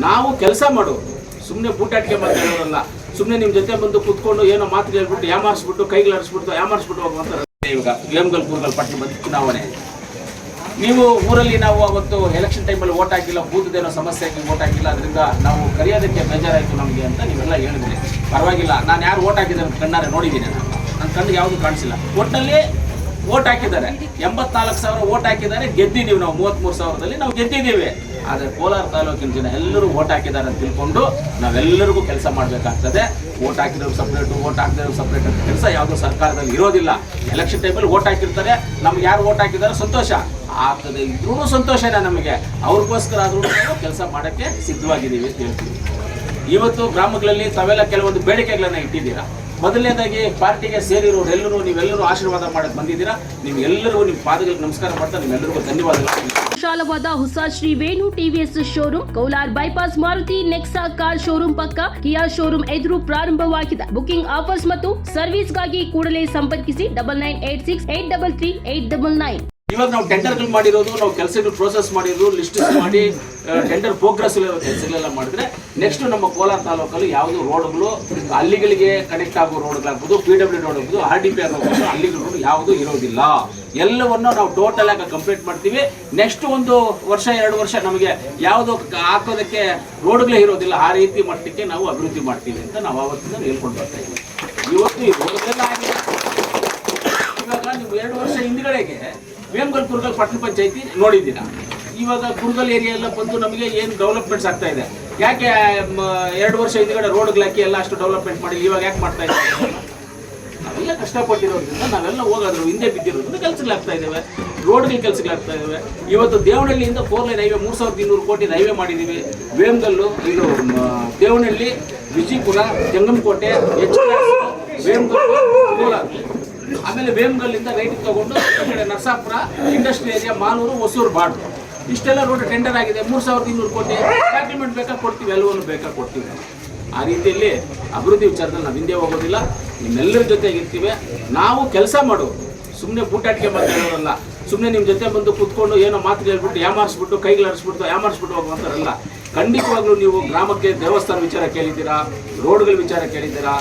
ನಾವು ಕೆಲಸ ಮಾಡೋದು, ಸುಮ್ಮನೆ ಬೂಟಾಟಿಕೆ ಮಾತಾಡೋರಲ್ಲ. ಸುಮ್ಮನೆ ನಿಮ್ಮ ಜೊತೆ ಬಂದು ಕೂತ್ಕೊಂಡು ಏನೋ ಮಾತು ಹೇಳ್ಬಿಟ್ಟು ಯಾಮಾರಿಸ್ಬಿಟ್ಟು ಯಾಮಾರಿಸ್ಬಿಟ್ಟು ಹೋಗುವಂತ. ಇವಾಗ ವೇಮಗಲ್ ಕೂರ್ಗಲ್ ಪಟ್ಟಣ ಬಂದು ಚುನಾವಣೆ, ನೀವು ಊರಲ್ಲಿ ನಾವು ಅವತ್ತು ಎಲೆಕ್ಷನ್ ಟೈಮಲ್ಲಿ ಓಟ್ ಹಾಕಿಲ್ಲ, ಬೂತದೇನೋ ಸಮಸ್ಯೆ ಆಗಿ ಓಟ್ ಹಾಕಿಲ್ಲ, ಅದರಿಂದ ನಾವು ಕರೆಯೋದಕ್ಕೆ ಬೇಜಾರಾಯಿತು ನಮಗೆ ಅಂತ ನೀವೆಲ್ಲ ಹೇಳಿದ್ರಿ. ಪರವಾಗಿಲ್ಲ, ನಾನು ಯಾರು ಓಟ್ ಹಾಕಿದ್ದಾರೆ ಕಣ್ಣಾರೆ ನೋಡಿದ್ದೀನಿ, ನನ್ನ ಕಣ್ಣಿಗೆ ಯಾವುದು ಕಾಣಿಸಿಲ್ಲ. ಒಟ್ಟಲ್ಲಿ ಓಟ್ ಹಾಕಿದ್ದಾರೆ, 84,000 ಓಟ್ ಹಾಕಿದ್ದಾರೆ, ಗೆದ್ದಿದ್ದೀವಿ ನಾವು. 33,000ದಲ್ಲಿ ನಾವು ಗೆದ್ದಿದ್ದೀವಿ. ಆದರೆ ಕೋಲಾರ ತಾಲೂಕಿನ ಜನ ಎಲ್ಲರೂ ಓಟ್ ಹಾಕಿದ್ದಾರೆ ಅಂತ ತಿಳ್ಕೊಂಡು ನಾವೆಲ್ಲರಿಗೂ ಕೆಲಸ ಮಾಡಬೇಕಾಗ್ತದೆ. ಓಟ್ ಹಾಕಿರೋರು ಸಪ್ರೇಟು, ಓಟ್ ಹಾಕಿದವರು ಸಪ್ರೇಟ್ ಅಂತ ಕೆಲಸ ಯಾವುದೋ ಸರ್ಕಾರದಲ್ಲಿ ಇರೋದಿಲ್ಲ. ಎಲೆಕ್ಷನ್ ಟೈಮಲ್ಲಿ ಓಟ್ ಹಾಕಿರ್ತಾರೆ, ನಮ್ಗೆ ಯಾರು ಓಟ್ ಹಾಕಿದ್ದಾರೆ ಸಂತೋಷ ಆಗ್ತದೆ, ಇದ್ರೂ ಸಂತೋಷನೇ ನಮಗೆ. ಅವ್ರಿಗೋಸ್ಕರ ಆದ್ರೂ ಕೆಲಸ ಮಾಡೋಕ್ಕೆ ಸಿದ್ಧವಾಗಿದ್ದೀವಿ ಅಂತ ಹೇಳ್ತೀವಿ. ಇವತ್ತು ಗ್ರಾಮಗಳಲ್ಲಿ ತಾವೆಲ್ಲ ಕೆಲವೊಂದು ಬೇಡಿಕೆಗಳನ್ನು ಇಟ್ಟಿದ್ದೀರಾ. ಮೊದಲನೇದಾಗಿ ಪಾರ್ಟಿಗೆ ಸೇರಿರೋರು ಎಲ್ಲರೂ ನೀವೆಲ್ಲರೂ ಆಶೀರ್ವಾದ ಮಾಡಕ್ಕೆ ಬಂದಿದ್ದೀರಾ. ನೀವೆಲ್ಲರಿಗೂ ನಿಮ್ಮ ಪಾದಗಳಿಗೆ ನಮಸ್ಕಾರ ಮಾಡ್ತಾ ನಿಮ್ಮೆಲ್ಲರಿಗೂ ಧನ್ಯವಾದಗಳು. ವಿಶಾಲವಾದ ಹೊಸ Shri Venu TVS showroom Kolar bypass Maruti Nexa car showroom ಪಕ್ಕ ಕಿಯಾ ಶೋರೂಮ್ ಎದುರು ಪ್ರಾರಂಭವಾಗಿದೆ. ಬುಕಿಂಗ್ ಆಫರ್ಸ್ ಮತ್ತು ಸರ್ವಿಸ್ಗಾಗಿ ಕೂಡಲೇ ಸಂಪರ್ಕಿಸಿ 9986833899. ಇವಾಗ ನಾವು ಟೆಂಡರ್ಗಳು ಮಾಡಿರೋದು, ನಾವು ಕೆಲಸಗಳು ಪ್ರೋಸೆಸ್ ಮಾಡಿರೋದು, ಲಿಸ್ಟ್ ಮಾಡಿ ಟೆಂಡರ್ ಪ್ರೋಗ್ರೆಸ್ ಕೆಲಸಗಳೆಲ್ಲ ಮಾಡಿದ್ರೆ ನೆಕ್ಸ್ಟ್ ನಮ್ಮ ಕೋಲಾರ ತಾಲೂಕಲ್ಲಿ ಯಾವುದು ರೋಡ್ಗಳು ಹಳ್ಳಿಗಳಿಗೆ ಕನೆಕ್ಟ್ ಆಗೋ ರೋಡ್ಗಳಾಗ್ಬೋದು, PW ರೋಡ್ ಆಗ್ಬೋದು, RDP ಆಗ್ಬೋದು, ಹಳ್ಳಿಗಳ ರೋಡ್ ಯಾವುದು ಇರೋದಿಲ್ಲ. ಎಲ್ಲವನ್ನು ನಾವು ಟೋಟಲ್ ಆಗಿ ಕಂಪ್ಲೀಟ್ ಮಾಡ್ತೀವಿ. ನೆಕ್ಸ್ಟ್ 1 ವರ್ಷ 2 ವರ್ಷ ನಮಗೆ ಯಾವುದು ಹಾಕೋದಕ್ಕೆ ರೋಡ್ಗಳೇ ಇರೋದಿಲ್ಲ, ಆ ರೀತಿ ಮಟ್ಟಕ್ಕೆ ನಾವು ಅಭಿವೃದ್ಧಿ ಮಾಡ್ತೀವಿ ಅಂತ ನಾವು ಆವತ್ತಿಂದ ಹೇಳ್ಕೊಂಡು ಬರ್ತಾ ಇದ್ದೀವಿ. ಇವತ್ತು ಈ ರೋಡ್ಗಳೆಲ್ಲ ಆಗಿದೆ. ಇವಾಗ ನೀವು 2 ವರ್ಷ ಹಿಂದ್ಗಡೆಗೆ ವೇಮಗಲ್ ಕೂರ್ಗಲ್ ಪಟ್ಟಣ ಪಂಚಾಯತಿ ನೋಡಿದ್ದೀರಾ. ಇವಾಗ ಕೂರ್ಗಲ್ ಏರಿಯಾ ಎಲ್ಲ ಬಂದು ನಮಗೆ ಏನು ಡೆವಲಪ್ಮೆಂಟ್ಸ್ ಆಗ್ತಾ ಇದೆ. ಯಾಕೆ 2 ವರ್ಷ ಹಿಂದ್ಗಡೆ ರೋಡ್ಗಳು ಹಾಕಿ ಎಲ್ಲ ಅಷ್ಟು ಡೆವಲಪ್ಮೆಂಟ್ ಮಾಡಿ ಇವಾಗ ಯಾಕೆ ಮಾಡ್ತಾ ಇದ್ದಾರೆ? ನಾವೆಲ್ಲ ಕಷ್ಟಪಟ್ಟಿರೋದ್ರಿಂದ ನಾವೆಲ್ಲ ಹೋಗೋದ್ರು ಹಿಂದೆ ಬಿದ್ದಿರೋದ್ರಿಂದ ಕೆಲಸಗಳಾಗ್ತಾ ಇದ್ದಾವೆ, ರೋಡ್ಗಳ ಕೆಲಸಗಳಾಗ್ತಾ ಇದ್ದಾವೆ. ಇವತ್ತು ದೇವನಹಳ್ಳಿಯಿಂದ 4 ಲೈನ್ ಹೈವೇ 3,200 ಕೋಟಿ ಹೈವೇ ಮಾಡಿದ್ದೀವಿ. ವೇಮಗಲ್ಲು, ಇದು ದೇವನಹಳ್ಳಿ, ವಿಜಯಪುರ, ಜಂಗಮಕೋಟೆ, ವೇಮಗಲ್ಲು, ಕೋಲಾರ. ಆಮೇಲೆ ವೇಮಗಲ್ಲಿಂದ ರೈಟ್ ತಗೊಂಡು ನರಸಾಪುರ, ಇಂಡಸ್ಟ್ರಿ ಏರಿಯಾ, ಮಾಲೂರು, ಹೊಸೂರು, ಬಾಡು, ಇಷ್ಟೆಲ್ಲ ರೋಡ್ ಟೆಂಡರ್ ಆಗಿದೆ. 3,200 ಕೋಟಿ ಡಾಕ್ಯುಮೆಂಟ್ ಬೇಕಾಗಿ ಕೊಡ್ತೀವಿ, ಎಲ್ಲವನ್ನು ಬೇಕಾಗಿ ಕೊಡ್ತೀವಿ. ಆ ರೀತಿಯಲ್ಲಿ ಅಭಿವೃದ್ಧಿ ವಿಚಾರದಲ್ಲಿ ನಾವು ಹಿಂದೆ ಹೋಗೋದಿಲ್ಲ, ನಿಮ್ಮೆಲ್ಲರ ಜೊತೆಗಿರ್ತೀವಿ. ನಾವು ಕೆಲಸ ಮಾಡೋದು, ಸುಮ್ಮನೆ ಬೂಟಾಟಿಕೆ ಮಾತಾಡೋರಲ್ಲ. ಸುಮ್ಮನೆ ನಿಮ್ಮ ಜೊತೆ ಬಂದು ಕೂತ್ಕೊಂಡು ಏನೋ ಮಾತು ಹೇಳ್ಬಿಟ್ಟು ಯಾಮಾರಿಸ್ಬಿಟ್ಟು ಹೋಗುವಂಥರಲ್ಲ. ಖಂಡಿತವಾಗ್ಲೂ ನೀವು ಗ್ರಾಮಕ್ಕೆ ದೇವಸ್ಥಾನ ವಿಚಾರ ಕೇಳಿದ್ದೀರಾ, ರೋಡ್ಗಳ ವಿಚಾರ ಕೇಳಿದ್ದೀರಾ,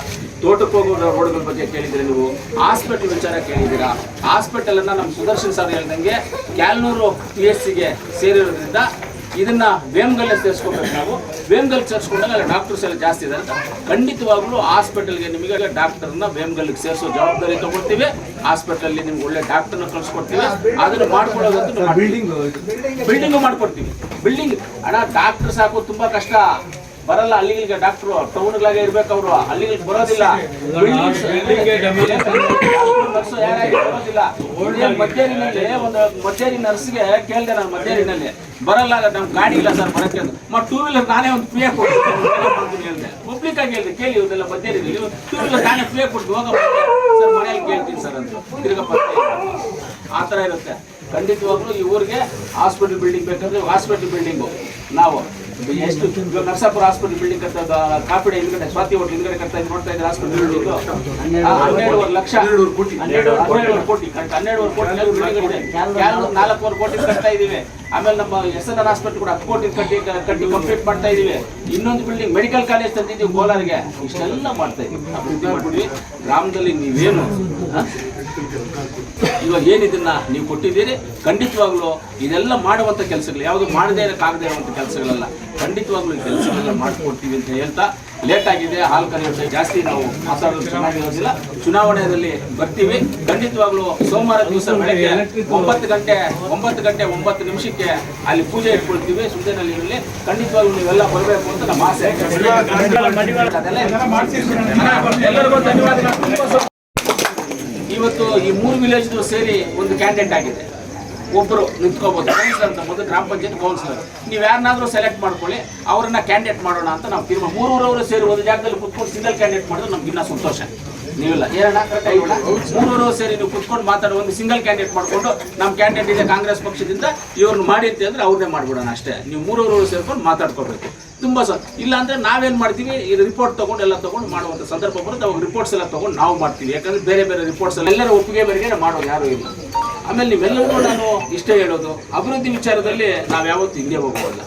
ತೋಟಕ್ಕೆ ಹೋಗೋ ರೋಡ್ಗಳ ಬಗ್ಗೆ ಕೇಳಿದ್ದೀರಾ, ನೀವು ಹಾಸ್ಪಿಟಲ್ ವಿಚಾರ ಕೇಳಿದ್ದೀರಾ. ಹಾಸ್ಪಿಟಲನ್ನು ನಮ್ಮ ಸುದರ್ಶನ್ ಸರ್ ಹೇಳ್ದಂಗೆ ಕ್ಯಾಲ್ನೂರು PHCಗೆ ಸೇರಿರೋದ್ರಿಂದ ಇದನ್ನ ವೇಮಗಲ್ಲೇ ಸೇರಿಸ್ಕೋಬೇಕು. ನಾವು ವೇಮಗಲ್ ಸೇರಿಸ್ಕೊಂಡಾಗ ಅಲ್ಲಿ ಡಾಕ್ಟರ್ಸ್ ಎಲ್ಲ ಜಾಸ್ತಿ ಇದ್ದಾರೆ ಅಂತ ಖಂಡಿತವಾಗ್ಲೂ ಹಾಸ್ಪಿಟಲ್ಗೆ ನಿಮಗೆ ಡಾಕ್ಟರ್ನ ವೇಮಗಲ್ಲಿಗೆ ಸೇರಿಸೋ ಜವಾಬ್ದಾರಿ ತಗೊಳ್ತೀವಿ. ಹಾಸ್ಪಿಟಲಲ್ಲಿ ನಿಮ್ಗೆ ಒಳ್ಳೆ ಡಾಕ್ಟರ್ನ ಕಳಿಸ್ಕೊಡ್ತೀವಿ. ಅದನ್ನು ಮಾಡ್ಕೊಳ್ಳೋದಂತೂ ಬಿಲ್ಡಿಂಗು ಮಾಡ್ಕೊಡ್ತೀವಿ. ಬಿಲ್ಡಿಂಗ್ ಅಣ್ಣ, ಡಾಕ್ಟರ್ ಸಾಕು ತುಂಬಾ ಕಷ್ಟ, ಬರಲ್ಲ ಹಳ್ಳಿಗಳಿಗೆ ಡಾಕ್ಟ್ರು. ಟೌನ್ಗಳಾಗೆ ಇರ್ಬೇಕು, ಅವರು ಹಳ್ಳಿಗಳಿಗೆ ಬರೋದಿಲ್ಲ. ಮದ್ದೇರಿನಲ್ಲಿ ಒಂದು ಮದ್ದೇರಿ ನರ್ಸ್ಗೆ ಕೇಳಿದೆ ನಾನು, ಮದ್ದೇರಿನಲ್ಲಿ ಬರಲ್ಲ, ನಮ್ಗೆ ಗಾಡಿ ಇಲ್ಲ ಸರ್ ಬರಕ್ಕೆ ಅಂತ. 2 ವೀಲರ್ ನಾನೇ ಒಂದು ಫ್ರೀ ಕೊಡ್ತೀನಿ ಹೇಳಿದೆ. ಪಬ್ಲಿಕ್ ಆಗಿ ಹೇಳಿದೆ, ಕೇಳಿ ಇವತ್ತೆಲ್ಲ ಮದ್ದೇರಿನಲ್ಲಿ 2 ವೀಲರ್ ನಾನೇ ಫ್ರೀ ಕೊಡ್ತೀನಿ, ಹೋಗ ಸರ್ ಮನೆಯಲ್ಲಿ ಕೇಳ್ತೀನಿ ಸರ್ ಅಂತ ತಿರ್ಗಪ್ಪ. ಆ ಥರ ಇರುತ್ತೆ. ಖಂಡಿತವಾಗ್ಲೂ ಈ ಊರಿಗೆ ಹಾಸ್ಪಿಟಲ್ ಬಿಲ್ಡಿಂಗ್ ಬೇಕಾದ್ರೆ ಹಾಸ್ಪಿಟಲ್ ಬಿಲ್ಡಿಂಗು ನಾವು ಎಷ್ಟು ನರಸಾಪುರ ಹಾಸ್ಪಿಟಲ್ ಬಿಲ್ಡಿಂಗ್ ಕಟ್ಟದ, ಕಾಪಿಡೆ ಹಿಂದ್ಗಡೆ ಸ್ವಾತಿ ಹೋಟೆಲ್ ಹಿಂದ್ಗಡೆ ಕಟ್ತಾ ಇದ್ದು ನೋಡ್ತಾ ಇದ್ದಾರೆ. ಹಾಸ್ಪಿಟಲ್ ಬಿಲ್ಡಿಂಗ್ 12.5 ಲಕ್ಷ, 12.5 ಕೋಟಿ 12.5 ಕೋಟಿ 4.25 ಕೋಟಿ ಕಟ್ತಾ ಇದೀವಿ. ಆಮೇಲೆ ನಮ್ಮ SNR ಹಾಸ್ಪಿಟಲ್ ಕೂಡ 10 ಕೋಟಿ ಕಟ್ಟಿ ಕಂಪ್ಲೀಟ್ ಮಾಡ್ತಾ ಇದೀವಿ. ಇನ್ನೊಂದು ಬಿಲ್ಡಿಂಗ್ ಮೆಡಿಕಲ್ ಕಾಲೇಜ್ ತಂದಿದ್ದೀವಿ ಕೋಲಾರಿಗೆ. ಇಷ್ಟೆಲ್ಲ ಮಾಡ್ತಾ ಇದೀವಿ, ಅಭಿವೃದ್ಧಿ ಮಾಡ್ತೀವಿ. ಗ್ರಾಮದಲ್ಲಿ ನೀವೇನು ಇವಾಗ ಏನಿದನ್ನ ನೀವು ಕೊಟ್ಟಿದ್ದೀರಿ, ಖಂಡಿತವಾಗ್ಲೂ ಇದೆಲ್ಲ ಮಾಡುವಂಥ ಕೆಲಸಗಳು, ಯಾವುದು ಮಾಡದೇ ಇರೋಕ್ಕಾಗದೇ ಇರುವಂಥ ಕೆಲಸಗಳೆಲ್ಲ ಖಂಡಿತವಾಗ್ಲೂ ಈ ಕೆಲಸಗಳನ್ನ ಮಾಡಿಕೊಡ್ತೀವಿ ಅಂತ ಹೇಳ್ತಾ, ಲೇಟ್ ಆಗಿದೆ, ಹಾಲು ಕರೆಯುತ್ತೆ, ಜಾಸ್ತಿ ನಾವು ಮಾತಾಡೋದು ಚೆನ್ನಾಗಿರೋದಿಲ್ಲ. ಚುನಾವಣೆಯಲ್ಲಿ ಬರ್ತೀವಿ. ಖಂಡಿತವಾಗ್ಲೂ ಸೋಮವಾರ ದಿವಸ ಬೆಳಗ್ಗೆ 9 ಗಂಟೆ 9 ನಿಮಿಷಕ್ಕೆ ಅಲ್ಲಿ ಪೂಜೆ ಇಟ್ಕೊಳ್ತೀವಿ ಸುಂದೇನಲ್ಲಿ ಇರಲಿ. ಖಂಡಿತವಾಗ್ಲೂ ನೀವೆಲ್ಲ ಬರಬೇಕು ಅಂತ ನಮ್ಮ ಆಸೆ. ಎಲ್ಲರಿಗೂ ಧನ್ಯವಾದಗಳು. ಇವತ್ತು ಈ 3 ವಿಲೇಜ್ ಸೇರಿ ಒಂದು ಕ್ಯಾಂಡಿಡೇಟ್ ಆಗಿದೆ. ಒಬ್ಬರು ನಿಂತ್ಕೋಬಹುದು, ಕೌನ್ಸಿಲರ್ ಅಂತ. ಮೊದಲು ಗ್ರಾಮ ಪಂಚಾಯತ್ ಕೌನ್ಸಿಲರ್, ನೀವು ಯಾರನ್ನಾದ್ರೂ ಸೆಲೆಕ್ಟ್ ಮಾಡ್ಕೊಳ್ಳಿ, ಅವರನ್ನ ಕ್ಯಾಂಡಿಡೇಟ್ ಮಾಡೋಣ ಅಂತ ನಾವು ತೀರ್ಮಾನ. 3 ಸೇರಿ ಒಂದು ಜಾಗದಲ್ಲಿ ಕುತ್ಕೊಂಡು ಸಿಂಗಲ್ ಕ್ಯಾಂಡಿಡೇಟ್ ಮಾಡಿದ್ರೆ ನಮ್ಗೆ ಇನ್ನೂ ಸಂತೋಷ. ನೀವಿಲ್ಲ ಏನಣ್ಣ ಕೈ ಇಲ್ಲ, 3 ಸೇರಿ ನೀವು ಕುತ್ಕೊಂಡು ಮಾತಾಡೋ ಒಂದು ಸಿಂಗಲ್ ಕ್ಯಾಂಡಿಡೇಟ್ ಮಾಡಿಕೊಂಡು ನಮ್ಮ ಕ್ಯಾಂಡಿಡೇಟ್ ಇದೆ ಕಾಂಗ್ರೆಸ್ ಪಕ್ಷದಿಂದ, ಇವ್ರನ್ನ ಮಾಡಿ ಅಂತ ಅಂದ್ರೆ ಅವ್ರನ್ನೇ ಮಾಡ್ಬಿಡೋಣ ಅಷ್ಟೇ. ನೀವು 3 ಸೇರ್ಕೊಂಡು ಮಾತಾಡ್ಕೋಬೇಕು. ತುಂಬ ಇಲ್ಲ ಅಂದರೆ ನಾವೇನು ಮಾಡ್ತೀವಿ, ಈ ರಿಪೋರ್ಟ್ ತೊಗೊಂಡು ಎಲ್ಲ ತೊಗೊಂಡು ಮಾಡುವಂಥ ಸಂದರ್ಭ ಬರುತ್ತೆ. ಅವಾಗ ರಿಪೋರ್ಟ್ಸ್ ಎಲ್ಲ ತೊಗೊಂಡು ನಾವು ಮಾಡ್ತೀವಿ. ಯಾಕಂದರೆ ಬೇರೆ ರಿಪೋರ್ಟ್ಸ್ ಎಲ್ಲರ ಒಪ್ಪಿಗೆ ಮೇರೆಗೆ ಮಾಡೋದು ಯಾರೂ ಇಲ್ಲ. ಆಮೇಲೆ ನೀವೆಲ್ಲರೂ ನಾನು ಇಷ್ಟೇ ಹೇಳೋದು, ಅಭಿವೃದ್ಧಿ ವಿಚಾರದಲ್ಲಿ ನಾವು ಯಾವತ್ತೂ ಹಿಂದೆ ಹೋಗೋಲ್ಲ.